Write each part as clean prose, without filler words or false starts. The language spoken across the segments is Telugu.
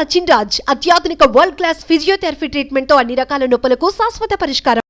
సచిన్ రాజ్ అత్యాధునిక వరల్డ్ క్లాస్ ఫిజియోథెరపీ ట్రీట్మెంట్ తో అన్ని రకాల నొప్పులకు శాశ్వత పరిష్కారం.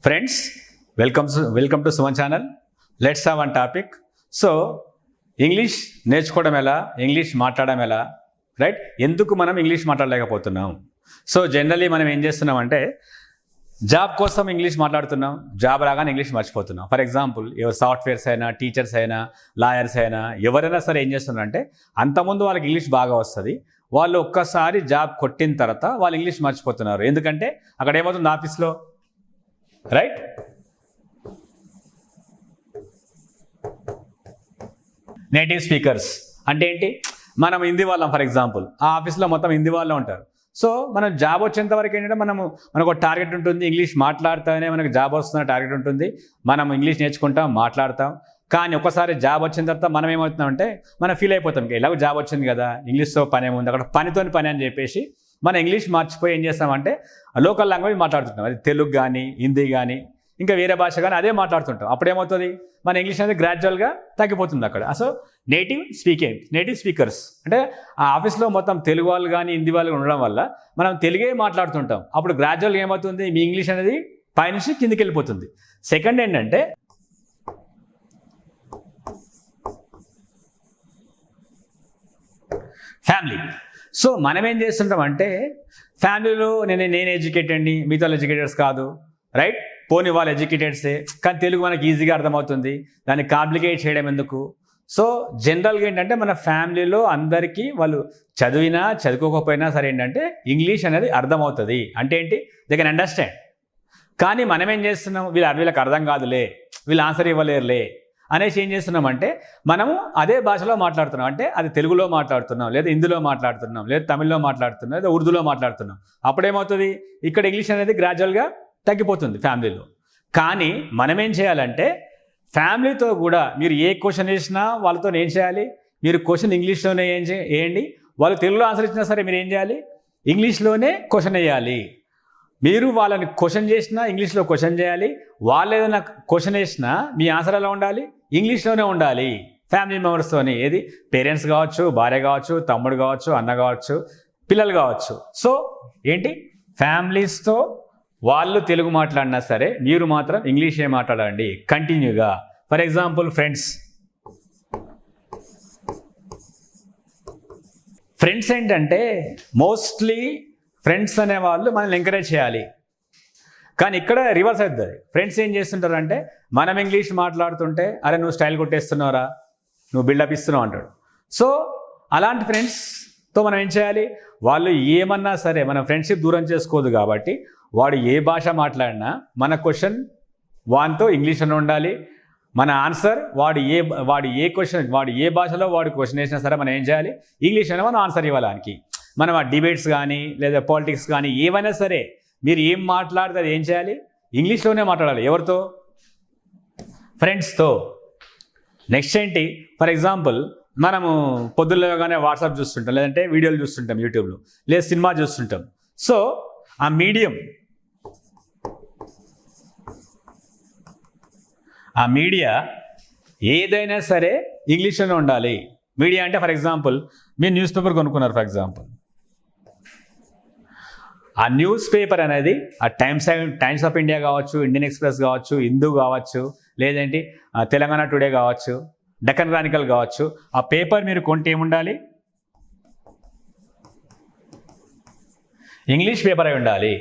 Friends, welcome to Suman channel. Let's have one topic. So English నేర్చుకోవడం ఎలా, ఇంగ్లీష్ మాట్లాడడం ఎలా, రైట్? ఎందుకు మనం ఇంగ్లీష్ మాట్లాడలేకపోతున్నాం? సో జనరలీ మనం ఏం చేస్తున్నాం అంటే జాబ్ కోసం ఇంగ్లీష్ మాట్లాడుతున్నాం, జాబ్ రాగానే ఇంగ్లీష్ మర్చిపోతున్నాం. ఫర్ ఎగ్జాంపుల్, సాఫ్ట్వేర్స్ అయినా, టీచర్స్ అయినా, లాయర్స్ అయినా, ఎవరైనా సరే ఏం చేస్తున్నారంటే అంతకుముందు వాళ్ళకి ఇంగ్లీష్ బాగా వస్తుంది, వాళ్ళు ఒక్కసారి జాబ్ కొట్టిన తర్వాత వాళ్ళు ఇంగ్లీష్ మర్చిపోతున్నారు. ఎందుకంటే అక్కడ ఏమవుతుంది ఆఫీస్లో, రైట్? నేటివ్ స్పీకర్స్ అంటే ఏంటి? మనం హిందీ వాళ్ళం ఫర్ ఎగ్జాంపుల్, ఆ ఆఫీస్లో మొత్తం హిందీ వాళ్ళే ఉంటారు. సో మనం జాబ్ వచ్చేంత వరకు ఏంటంటే మనకు ఒక టార్గెట్ ఉంటుంది, ఇంగ్లీష్ మాట్లాడితేనే మనకు జాబ్ వస్తున్న టార్గెట్ ఉంటుంది. మనం ఇంగ్లీష్ నేర్చుకుంటాం, మాట్లాడతాం. కానీ ఒకసారి జాబ్ వచ్చిన తర్వాత మనం ఏమవుతున్నామంటే మనం ఫీల్ అయిపోతాం, ఎలాగో జాబ్ వచ్చింది కదా, ఇంగ్లీష్తో పని ఏముంది, అక్కడ పనితోని పని అని చెప్పేసి మనం ఇంగ్లీష్ మర్చిపోయి ఏం చేస్తామంటే లోకల్ లాంగ్వేజ్ మాట్లాడుతుంటాం. అది తెలుగు కానీ, హిందీ కానీ, ఇంకా వేరే భాష కానీ అదే మాట్లాడుతుంటాం. అప్పుడు ఏమవుతుంది, మన ఇంగ్లీష్ అనేది గ్రాడ్యువల్గా తగ్గిపోతుంది అక్కడ. సో నేటివ్ స్పీకర్స్ అంటే ఆ ఆఫీస్లో మొత్తం తెలుగు వాళ్ళు కానీ, హిందీ వాళ్ళు ఉండడం వల్ల మనం తెలుగే మాట్లాడుతుంటాం. అప్పుడు గ్రాడ్యువల్గా ఏమవుతుంది, మీ ఇంగ్లీష్ అనేది పైనుంచి కిందికి వెళ్ళిపోతుంది. సెకండ్ ఏంటంటే ఫ్యామిలీ. సో మనం ఏం చేస్తుంటాం అంటే ఫ్యామిలీలో నేను ఎడ్యుకేటెడ్ని, మిగతా ఎడ్యుకేటెడ్స్ కాదు, రైట్? పోనీ వాళ్ళు ఎడ్యుకేటెడ్సే, కానీ తెలుగు మనకి ఈజీగా అర్థమవుతుంది, దాన్ని కాంప్లికేట్ చేయడం ఎందుకు? సో జనరల్గా ఏంటంటే మన ఫ్యామిలీలో అందరికీ వాళ్ళు చదివినా చదువుకోకపోయినా సరే ఏంటంటే ఇంగ్లీష్ అనేది అర్థమవుతుంది. అంటే ఏంటి, దే కెన్ అండర్స్టాండ్. కానీ మనం ఏం చేస్తున్నాం, వీళ్ళకి అర్థం కాదులే, వీళ్ళు ఆన్సర్ ఇవ్వలేరులే అనేసి ఏం చేస్తున్నామంటే మనము అదే భాషలో మాట్లాడుతున్నాం. అంటే అది తెలుగులో మాట్లాడుతున్నాం, లేదా హిందీలో మాట్లాడుతున్నాం, లేదా తమిళ్లో మాట్లాడుతున్నాం, లేదా ఉర్దూలో మాట్లాడుతున్నాం. అప్పుడేమవుతుంది, ఇక్కడ ఇంగ్లీష్ అనేది గ్రాడ్యువల్గా తగ్గిపోతుంది ఫ్యామిలీలో. కానీ మనం ఏం చేయాలంటే ఫ్యామిలీతో కూడా మీరు ఏ క్వశ్చన్ వేసినా వాళ్ళతో ఏం చేయాలి, మీరు క్వశ్చన్ ఇంగ్లీష్లోనే వేయండి. వాళ్ళు తెలుగులో ఆన్సర్ ఇచ్చినా సరే మీరు ఏం చేయాలి, ఇంగ్లీష్లోనే క్వశ్చన్ వేయాలి. మీరు వాళ్ళని క్వశ్చన్ చేసినా ఇంగ్లీష్లో క్వశ్చన్ చేయాలి. వాళ్ళు ఏదైనా క్వశ్చన్ వేసినా మీ ఆన్సర్ ఎలా ఉండాలి, ఇంగ్లీష్లోనే ఉండాలి. ఫ్యామిలీ మెంబర్స్తోని, ఏది పేరెంట్స్ కావచ్చు, భార్య కావచ్చు, తమ్ముడు కావచ్చు, అన్న కావచ్చు, పిల్లలు కావచ్చు. సో ఏంటి, ఫ్యామిలీస్తో వాళ్ళు తెలుగు మాట్లాడినా సరే మీరు మాత్రం ఇంగ్లీషే మాట్లాడండి కంటిన్యూగా. ఫర్ ఎగ్జాంపుల్ ఫ్రెండ్స్ ఏంటంటే మోస్ట్లీ ఫ్రెండ్స్ అనేవాళ్ళు మనల్ని ఎంకరేజ్ చేయాలి. కానీ ఇక్కడ రివర్స్ అవుతుంది. ఫ్రెండ్స్ ఏం చేస్తుంటారు అంటే మనం ఇంగ్లీష్ మాట్లాడుతుంటే అరే నువ్వు స్టైల్ కొట్టేస్తున్నావురా, నువ్వు బిల్డప్ ఇస్తున్నావు అంటాడు. సో అలాంటి ఫ్రెండ్స్తో మనం ఏం చేయాలి, వాళ్ళు ఏమన్నా సరే మన ఫ్రెండ్షిప్ దూరం చేసుకోదు. కాబట్టి వాడు ఏ భాష మాట్లాడినా మన క్వశ్చన్ వానితో ఇంగ్లీష్లో ఉండాలి, మన ఆన్సర్ వాడు ఏ భాషలో వాడు క్వశ్చన్ వేసినా సరే మనం ఏం చేయాలి, ఇంగ్లీష్లోనే మనం ఆన్సర్ ఇవ్వడానికి. మనం ఆ డిబేట్స్ కానీ లేదా పాలిటిక్స్ కానీ ఏమైనా సరే మీరు ఏం మాట్లాడితే అది ఏం చేయాలి, ఇంగ్లీష్లోనే మాట్లాడాలి. ఎవరితో? ఫ్రెండ్స్తో. నెక్స్ట్ ఏంటి, ఫర్ ఎగ్జాంపుల్ మనము పొద్దున్నగానే వాట్సాప్ చూస్తుంటాం, లేదంటే వీడియోలు చూస్తుంటాం యూట్యూబ్లో, లేదా సినిమా చూస్తుంటాం. సో ఆ మీడియా ఏదైనా సరే ఇంగ్లీష్లోనే ఉండాలి. మీడియా అంటే ఫర్ ఎగ్జాంపుల్ మీరు న్యూస్ పేపర్ కొనుక్కున్నారు ఫర్ ఎగ్జాంపుల్, ఆ న్యూస్ పేపర్ అనేది ఆ టైమ్స్ ఆఫ్ ఇండియా కావచ్చు, ఇండియన్ ఎక్స్ప్రెస్ కావచ్చు, హిందూ కావచ్చు, లేదంటే తెలంగాణ టుడే కావచ్చు, డెక్కన్ క్రానికల్ కావచ్చు, ఆ పేపర్ మీరు కొంటే ఏముండాలి, ఇంగ్లీష్ పేపర్ అయి ఉండాలి.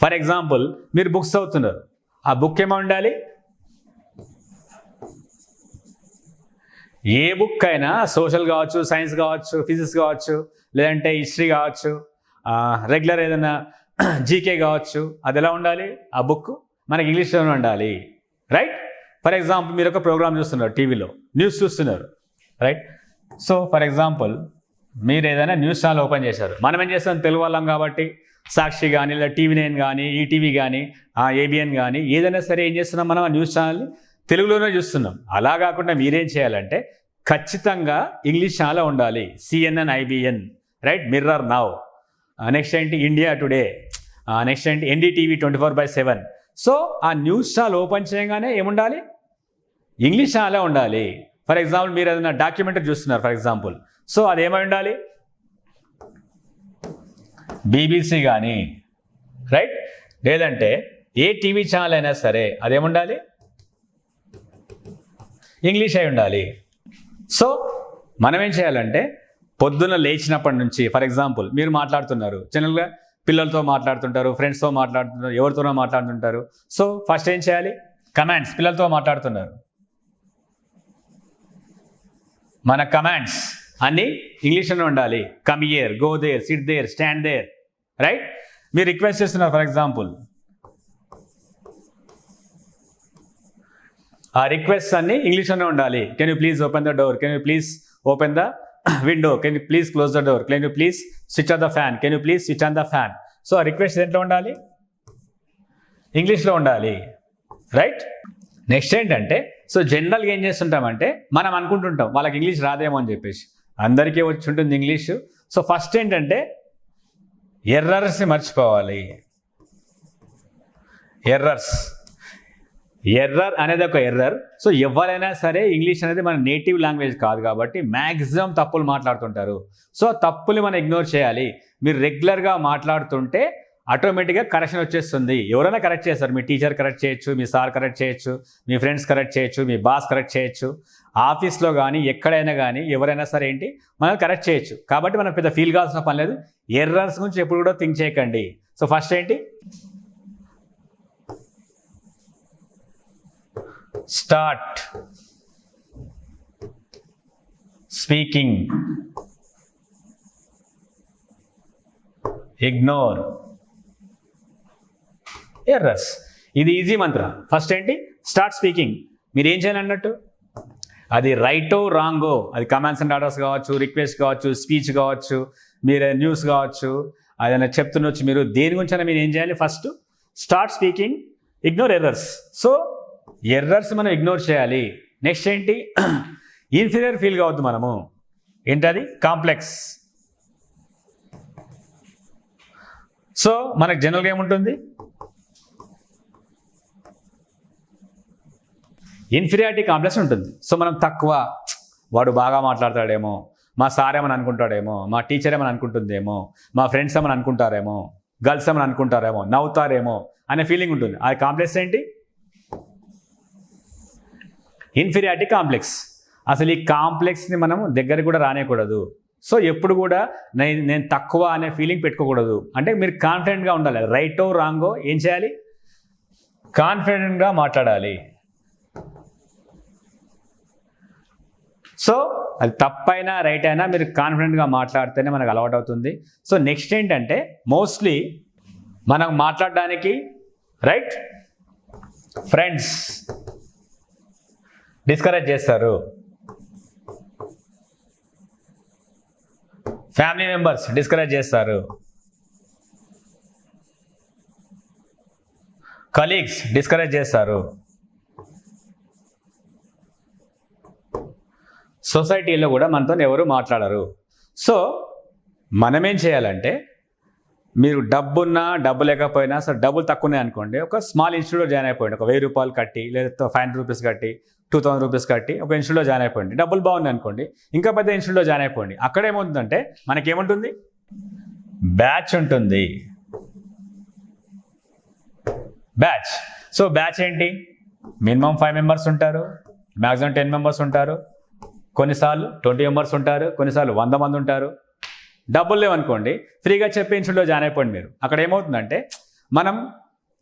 ఫర్ ఎగ్జాంపుల్ మీరు బుక్స్ చదువుతున్నారు, ఆ బుక్ ఏమో ఉండాలి, ఏ బుక్ అయినా సోషల్ కావచ్చు, సైన్స్ కావచ్చు, ఫిజిక్స్ కావచ్చు, లేదంటే హిస్టరీ కావచ్చు, రెగ్యులర్ ఏదైనా జీకే కావచ్చు, అది ఎలా ఉండాలి, ఆ బుక్ మనకి ఇంగ్లీష్లోనే ఉండాలి, రైట్? ఫర్ ఎగ్జాంపుల్ మీరు ఒక ప్రోగ్రామ్ చూస్తున్నారు, టీవీలో న్యూస్ చూస్తున్నారు, రైట్? సో ఫర్ ఎగ్జాంపుల్ మీరు ఏదైనా న్యూస్ ఛానల్ ఓపెన్ చేశారు, మనం ఏం చేస్తాం తెలుగు వాళ్ళం కాబట్టి సాక్షి కానీ, లేదా టీవీ9 కానీ, ఈటీవీ కానీ, ఏబిఎన్ కానీ ఏదైనా సరే ఏం చేస్తున్నాం, మనం ఆ న్యూస్ ఛానల్ని తెలుగులోనే చూస్తున్నాం. అలా కాకుండా మీరేం చేయాలంటే ఖచ్చితంగా ఇంగ్లీష్ ఛానల్ ఉండాలి. CNN, IBN, right? Mirror now, next ఏంటి ఇండియా టుడే, నెక్స్ట్ ఏంటి NDTV 24/7. సో ఆ న్యూస్ ఛానల్ ఓపెన్ చేయగానే ఏముండాలి, ఇంగ్లీష్ ఛానలే ఉండాలి. ఫర్ ఎగ్జాంపుల్ మీరు ఏదైనా డాక్యుమెంటరీ చూస్తున్నారు ఫర్ ఎగ్జాంపుల్, సో అదేమై ఉండాలి, బీబీసీ కానీ, రైట్, లేదంటే ఏ టీవీ ఛానల్ అయినా సరే అదేముండాలి, ఇంగ్లీష్ అయి ఉండాలి. సో మనం ఏం చేయాలంటే పొద్దున్న లేచినప్పటి నుంచి, ఫర్ ఎగ్జాంపుల్ మీరు మాట్లాడుతున్నారు, జనరల్గా పిల్లలతో మాట్లాడుతుంటారు, ఫ్రెండ్స్తో మాట్లాడుతుంటారు, ఎవరితోనో మాట్లాడుతుంటారు. సో ఫస్ట్ ఏం చేయాలి, కమాండ్స్, పిల్లలతో మాట్లాడుతున్నారు, మన కమాండ్స్ అన్నీ ఇంగ్లీష్లోనే ఉండాలి. Come here, go there, sit there, stand there, right. మీరు రిక్వెస్ట్ చేస్తున్నారు, ఫర్ ఎగ్జాంపుల్ ఆ రిక్వెస్ట్ అన్ని ఇంగ్లీష్లోనే ఉండాలి. Can you please open the door, can you please open the window, can you please close the door, can you please switch on the fan, can you please switch on the fan. So ఆ రిక్వెస్ట్ దేంట్లో ఉండాలి, ఇంగ్లీష్లో ఉండాలి, రైట్. నెక్స్ట్ ఏంటంటే, సో జనరల్గా ఏం చేస్తుంటామంటే మనం అనుకుంటుంటాం వాళ్ళకి ఇంగ్లీష్ రాదేమో అని చెప్పేసి, అందరికీ వచ్చి ఉంటుంది ఇంగ్లీషు. సో ఫస్ట్ ఏంటంటే ఎర్రర్స్ని మర్చిపోవాలి. ఎర్రర్ అనేది ఒక ఎర్రర్. సో ఎవరైనా సరే ఇంగ్లీష్ అనేది మన నేటివ్ లాంగ్వేజ్ కాదు కాబట్టి మ్యాక్సిమం తప్పులు మాట్లాడుతుంటారు. సో తప్పులు మనం ఇగ్నోర్ చేయాలి. మీరు రెగ్యులర్గా మాట్లాడుతుంటే ఆటోమేటిక్గా కరెక్షన్ వచ్చేస్తుంది. ఎవరైనా కరెక్ట్ చేస్తారు, మీ టీచర్ కరెక్ట్ చేయొచ్చు, మీ సార్ కరెక్ట్ చేయొచ్చు, మీ ఫ్రెండ్స్ కరెక్ట్ చేయొచ్చు, మీ బాస్ కరెక్ట్ చేయొచ్చు, ఆఫీస్లో కానీ ఎక్కడైనా కానీ ఎవరైనా సరే ఏంటి మనం కరెక్ట్ చేయొచ్చు. కాబట్టి మనం పెద్ద ఫీల్ కావాల్సిన పని లేదు. ఎర్రర్స్ గురించి ఎప్పుడు కూడా థింక్ చేయకండి. సో ఫస్ట్ ఏంటి, స్టార్ట్ స్పీకింగ్, ఇగ్నోర్ ఎర్రర్స్. ఇది ఈజీ మంత్ర. ఫస్ట్ ఏంటి, స్టార్ట్ స్పీకింగ్. మీరు ఏం చేయాలి అన్నట్టు, అది రైటో రాంగో, అది కమాండ్స్ అండ్ ఆర్డర్స్ కావచ్చు, రిక్వెస్ట్ కావచ్చు, స్పీచ్ కావచ్చు, మీరు న్యూస్ కావచ్చు, అదైనా చెప్తుండొచ్చు. మీరు దేని గురించి మీరు ఏం చేయాలి, first start speaking, ignore errors. So errors మనం ఇగ్నోర్ చేయాలి. నెక్స్ట్ ఏంటి, ఇన్ఫీరియర్ ఫీల్ కావద్దు మనము. ఏంటది, కాంప్లెక్స్. సో మనకు జనరల్గా ఏముంటుంది, ఇన్ఫీరియారిటీ కాంప్లెక్స్ ఉంటుంది. సో మనం తక్కువ, వాడు బాగా మాట్లాడతాడేమో, మా సార్ ఏమని అనుకుంటాడేమో, మా టీచర్ ఏమని అనుకుంటుందేమో, మా ఫ్రెండ్స్ ఏమని అనుకుంటారేమో, గర్ల్స్ ఏమని అనుకుంటారేమో, నవ్వుతారేమో అనే ఫీలింగ్ ఉంటుంది. ఆ కాంప్లెక్స్ ఏంటి, ఇన్ఫీరియారిటీ కాంప్లెక్స్. అసలు ఈ కాంప్లెక్స్ని మనం దగ్గర కూడా రానేయకూడదు. సో ఎప్పుడు కూడా నేను తక్కువ అనే ఫీలింగ్ పెట్టుకోకూడదు. అంటే మీరు కాన్ఫిడెంట్గా ఉండాలి. రైటో రాంగో ఏం చేయాలి, కాన్ఫిడెంట్గా మాట్లాడాలి. సో అది తప్పైనా రైట్ అయినా మీరు కాన్ఫిడెంట్గా మాట్లాడితేనే మనకు అలవాటు అవుతుంది. సో నెక్స్ట్ ఏంటంటే, మోస్ట్లీ మనం మాట్లాడడానికి, రైట్, ఫ్రెండ్స్ డిస్కరేజ్ చేస్తారు, ఫ్యామిలీ మెంబర్స్ డిస్కరేజ్ చేస్తారు, కలీగ్స్ డిస్కరేజ్ చేస్తారు, సొసైటీలో కూడా మనతో ఎవరు మాట్లాడరు. సో మనమేం చేయాలంటే, మీరు డబ్బున్నా డబ్బు లేకపోయినా, సో డబ్బులు తక్కువ ఉన్నాయి అనుకోండి, ఒక స్మాల్ ఇన్స్టిట్యూట్లో జాయిన్ అయిపోయింది. ఒక 1000 రూపాయలు కట్టి, లేదా 500 రూపీస్ కట్టి, 2000 రూపీస్ కట్టి ఒక ఇన్స్టిట్యూట్లో జాయిన్ అయిపోయింది. డబ్బులు బాగుంది అనుకోండి, ఇంకా పెద్ద ఇన్స్టిట్యూట్లో జాయిన్ అయిపోయింది. అక్కడ ఏమవుతుందంటే మనకేముంటుంది, బ్యాచ్ ఉంటుంది, బ్యాచ్. సో బ్యాచ్ ఏంటి, మినిమం 5 మెంబర్స్ ఉంటారు, మ్యాక్సిమం 10 మెంబర్స్ ఉంటారు, కొన్నిసార్లు 20 మెంబర్స్ ఉంటారు, కొన్నిసార్లు 100 మంది ఉంటారు. డబ్బులు లేవనుకోండి, ఫ్రీగా చెప్పే ఇన్స్టిట్యూట్లో జాయిన్ అయిపోండి మీరు. అక్కడ ఏమవుతుందంటే మనం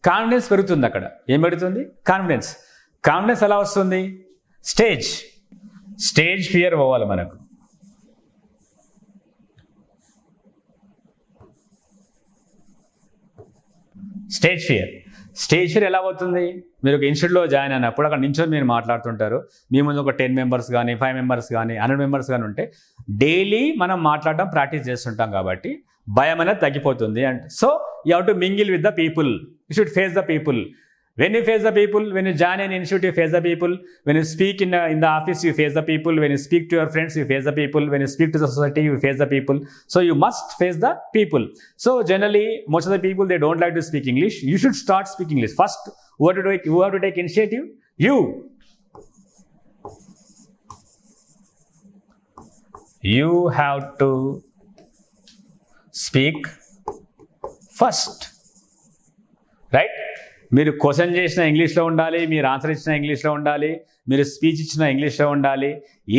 కాన్ఫిడెన్స్ పెరుగుతుంది. అక్కడ ఏం పెరుగుతుంది, కాన్ఫిడెన్స్. కాన్ఫిడెన్స్ ఎలా వస్తుంది, స్టేజ్ ఫియర్ పోవాలి మనకు. స్టేజ్ ఫియర్ ఎలా అవుతుంది, మీరు ఒక ఇన్స్టిట్యూట్లో జాయిన్ అయినప్పుడు అక్కడ నించొని మీరు మాట్లాడుతుంటారు, మీ ముందు ఒక 10 మెంబర్స్ కానీ 5 మెంబర్స్ కానీ 100 మెంబర్స్ కానీ ఉంటే డైలీ మనం మాట్లాడడం ప్రాక్టీస్ చేస్తుంటాం కాబట్టి భయం అనేది తగ్గిపోతుంది. And so you have to mingle with the people, you should face the people. When you face the people, when you join an institute, you face the people. When you speak in the office, you face the people. When you speak to your friends, you face the people. When you speak to the society, you face the people. So you must face the people. So generally, most of the people, they don't like to speak English. You should start speaking English. First, who have to take initiative? You. You have to speak first, right? మీరు క్వశ్చన్ చేసిన ఇంగ్లీష్లో ఉండాలి, మీరు ఆన్సర్ ఇచ్చిన ఇంగ్లీష్లో ఉండాలి, మీరు స్పీచ్ ఇచ్చిన ఇంగ్లీష్లో ఉండాలి.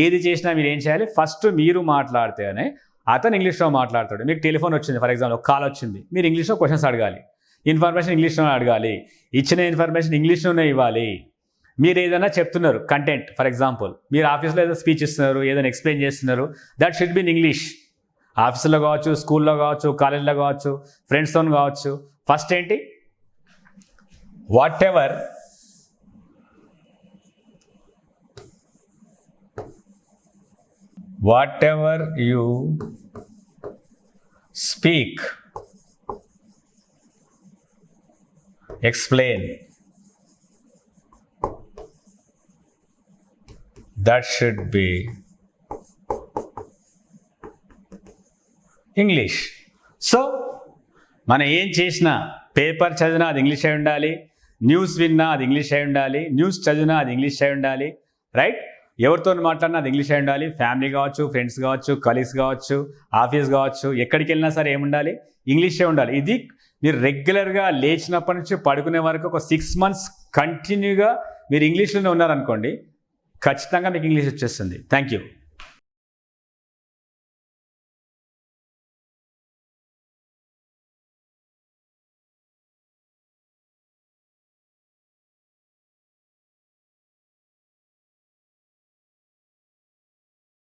ఏది చేసినా మీరు ఏం చేయాలి? ఫస్ట్ మీరు మాట్లాడితేనే అతను ఇంగ్లీష్లో మాట్లాడతాడు. మీకు టెలిఫోన్ వచ్చింది, ఫర్ ఎగ్జాంపుల్ ఒక కాల్ వచ్చింది, మీరు ఇంగ్లీష్లో క్వశ్చన్స్ అడగాలి, ఇన్ఫర్మేషన్ ఇంగ్లీష్లోనే అడగాలి, ఇచ్చిన ఇన్ఫర్మేషన్ ఇంగ్లీష్లోనే ఇవ్వాలి. మీరు ఏదైనా చెప్తున్నారు కంటెంట్, ఫర్ ఎగ్జాంపుల్ మీరు ఆఫీస్లో ఏదో స్పీచ్ ఇస్తున్నారు, ఏదైనా ఎక్స్ప్లెయిన్ చేస్తున్నారు, that should be in English. ఆఫీసులో కావచ్చు, స్కూల్లో కావచ్చు, కాలేజ్లో కావచ్చు, ఫ్రెండ్స్తో కావచ్చు. ఫస్ట్ ఏంటి? What ever you speak, explain, that should be English. So మనం ఏం చేసినా, పేపర్ చదివినా అది ఇంగ్లీష్ అయి ఉండాలి, న్యూస్ విన్నా అది ఇంగ్లీష్ అయి ఉండాలి, న్యూస్ చదివినా అది ఇంగ్లీష్ అయి ఉండాలి, రైట్? ఎవరితో మాట్లాడినా అది ఇంగ్లీష్ అయి ఉండాలి. ఫ్యామిలీ కావచ్చు, ఫ్రెండ్స్ కావచ్చు, కలీగ్స్ కావచ్చు, ఆఫీస్ కావచ్చు, ఎక్కడికి వెళ్ళినా సరే ఏముండాలి? ఇంగ్లీషే ఉండాలి. ఇది మీరు రెగ్యులర్గా లేచినప్పటి నుంచి పడుకునే వరకు ఒక 6 months కంటిన్యూగా మీరు ఇంగ్లీష్లోనే ఉన్నారనుకోండి, ఖచ్చితంగా మీకు ఇంగ్లీష్ వచ్చేస్తుంది. Thank you.